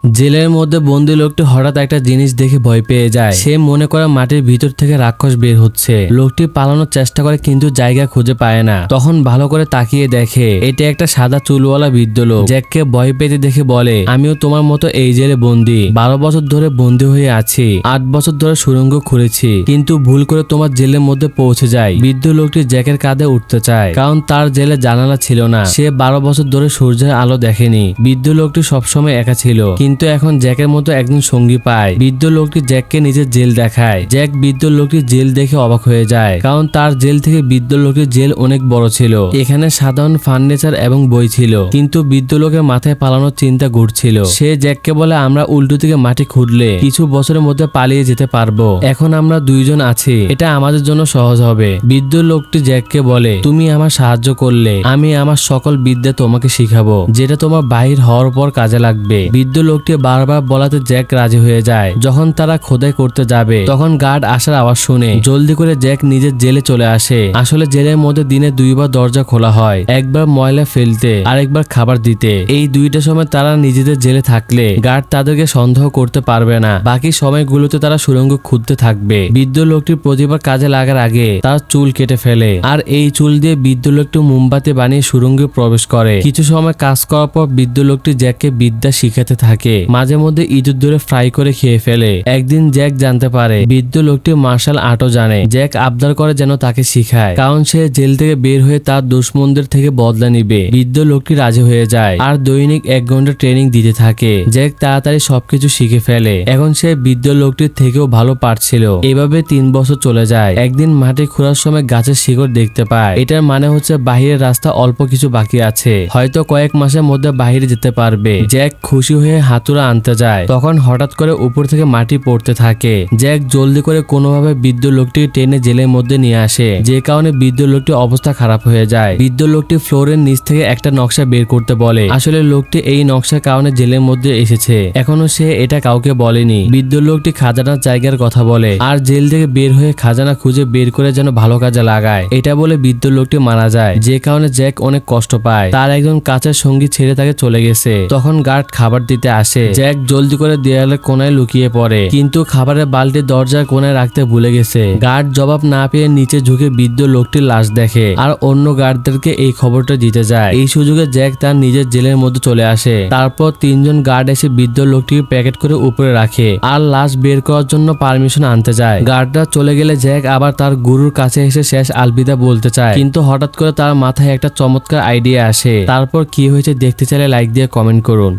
জেলের মধ্যে বন্দি লোকটি হঠাৎ একটা জিনিস দেখে ভয় পেয়ে যায়। সে মনে করে মাটির ভিতর থেকে রাক্ষস বের হচ্ছে। লোকটি পালানোর চেষ্টা করে কিন্তু জায়গা খুঁজে পায় না। তখন ভালো করে তাকিয়ে দেখে এটা একটা সাদা চুলওয়ালা বৃদ্ধ লোক। জ্যাককে ভয় পেতে দেখে বলে, আমিও তোমার মতো এই জেলে বন্দি। 12 বছর ধরে বন্দি হয়ে আছি। 8 বছর ধরে সুড়ঙ্গ খুঁড়েছি, কিন্তু ভুল করে তোমার জেলের মধ্যে পৌঁছে যায়। বৃদ্ধ লোকটি জ্যাকের কাঁধে উঠতে চায়, কারণ তার জেলে জানালা ছিল না। সে 12 বছর ধরে সূর্যের আলো দেখেনি। বৃদ্ধ লোকটি সবসময় একা ছিল, কিন্তু এখন জ্যাকের মতো একজন সঙ্গী পায়। বৃদ্ধ লোকটি জ্যাককে নিজের জেল দেখায়। জ্যাক বৃদ্ধ লোকটির জেল দেখে অবাক হয়ে যায়, কারণ তার জেল থেকে বৃদ্ধ লোকটির জেল অনেক বড় ছিল। এখানে সাধারণ ফার্নিচার এবং বই ছিল, কিন্তু বৃদ্ধ লোকের মাথায় পালানোর চিন্তা ঘুরছিল। সে জ্যাককে বলে, আমরা উল্টো থেকে মাটি খুঁড়লে কিছু বছরের মধ্যে পালিয়ে যেতে পারবো। এখন আমরা দুইজন আছি, এটা আমাদের জন্য সহজ হবে। বৃদ্ধ লোকটি জ্যাককে বলে, তুমি আমার সাহায্য করলে আমি আমার সকল বিদ্যা তোমাকে শিখাবো, যেটা তোমার বাহির হওয়ার পর কাজে লাগবে। বৃদ্ধ লোকটি বারবার বলাতে জ্যাক রাজি হয়ে যায়। যখন তারা খোদাই করতে যাবে, তখন গার্ড আসার আওয়াজ শুনে জলদি করে জ্যাক নিজের জেলে চলে আসে। আসলে জেলের মধ্যে দিনে 2 বার দরজা খোলা হয়, একবার ময়লা ফেলতে, আরেকবার খাবার দিতে। এই 2টা সময় তারা নিজেদের জেলে থাকলে গার্ড তাদেরকে সন্দেহ করতে পারবে না। বাকি সময়গুলোতে তারা সুড়ঙ্গ খুঁজতে থাকবে। বৃদ্ধ লোকটির প্রতিবার কাজে লাগার আগে তার চুল কেটে ফেলে, আর এই চুল দিয়ে বৃদ্ধ লোকটি মোমবাতি বানিয়ে সুড়ঙ্গে প্রবেশ করে। কিছু সময় কাজ করার পর বৃদ্ধ লোকটি জ্যাককে বিদ্যা শিখাতে থাকে। মাঝে মধ্যে ইঁদুর ধরে ফ্রাই করে খেয়ে ফেলে। একদিন জ্যাক জানতে পারে বৃদ্ধ লোকটি মার্শাল আর্টও জানে। জ্যাক আবদার করে যেন তাকে শিখায়, কারণ সে জেল থেকে বের হয়ে তার দুশ্মনদের থেকে বদলা নিবে। বৃদ্ধ লোকটি রাজি হয়ে যায়, আর দৈনিক 1 ঘন্টা ট্রেনিং দিতে থাকে। জ্যাক তাড়াতাড়ি সবকিছু শিখে ফেলে। এখন সে বৃদ্ধ লোকটির থেকেও ভালো পারছিল। এভাবে 3 বছর চলে যায়। একদিন মাটি খোঁড়ার সময় গাছের শিকড় দেখতে পায়। এটার মানে হচ্ছে বাহিরের রাস্তা অল্প কিছু বাকি আছে, হয়তো কয়েক মাসের মধ্যে বাহিরে যেতে পারবে। জ্যাক খুশি হয়ে হাতুড়া আনতে যায়, তখন হঠাৎ করে উপর থেকে মাটি পড়তে থাকে। জ্যাক জলদি করে কোনোভাবে বৃদ্ধ লোকটি টেনে জেলের মধ্যে নিয়ে আসে, যে কারণে বৃদ্ধ লোকটির অবস্থা খারাপ হয়ে যায়। বৃদ্ধ লোকটি ফ্লোরের নিচ থেকে একটা নকশা বের করতে বলে। আসলে লোকটি এই নকশার কারণে জেলের মধ্যে এসেছে, এখনো সে এটা কাউকে বলেনি। বৃদ্ধ লোকটি খাজানার জায়গার কথা বলে, আর জেল থেকে বের হয়ে খাজানা খুঁজে বের করে যেন ভালো কাজে লাগায়। এটা বলে বৃদ্ধ লোকটি মারা যায়, যে কারণে জ্যাক অনেক কষ্ট পায়। তার একজন কাছের সঙ্গী ছেড়ে তাকে চলে গেছে। তখন গার্ড খাবার দিতে আসে। জ্যাক জলদি করে দেয়ালের কোনায় লুকিয়ে পড়ে, কিন্তু খাবারের বালতি দরজার কোনায় রাখতে ভুলে গেছে। গার্ড জবাব না পেয়ে নিচে ঝুঁকে বৃদ্ধ লোকটির লাশ দেখে, আর অন্য গার্ডদেরকে এই খবরটা দিতে যায়। এই সুযোগে জ্যাক তার নিজের জেলের মধ্যে চলে আসে। তারপর 3 জন গার্ড এসে বৃদ্ধ লোকটিকে প্যাকেট করে উপরে রাখে, আর লাশ বের করার জন্য পারমিশন আনতে যায়। গার্ডরা চলে গেলে জ্যাক আবার তার গুরুর কাছে এসে শেষ আলবিদা বলতে চায়, কিন্তু হঠাৎ করে তার মাথায় একটা চমৎকার আইডিয়া আসে। তারপর কি হয়েছে দেখতে চাইলে লাইক দিয়ে কমেন্ট করুন।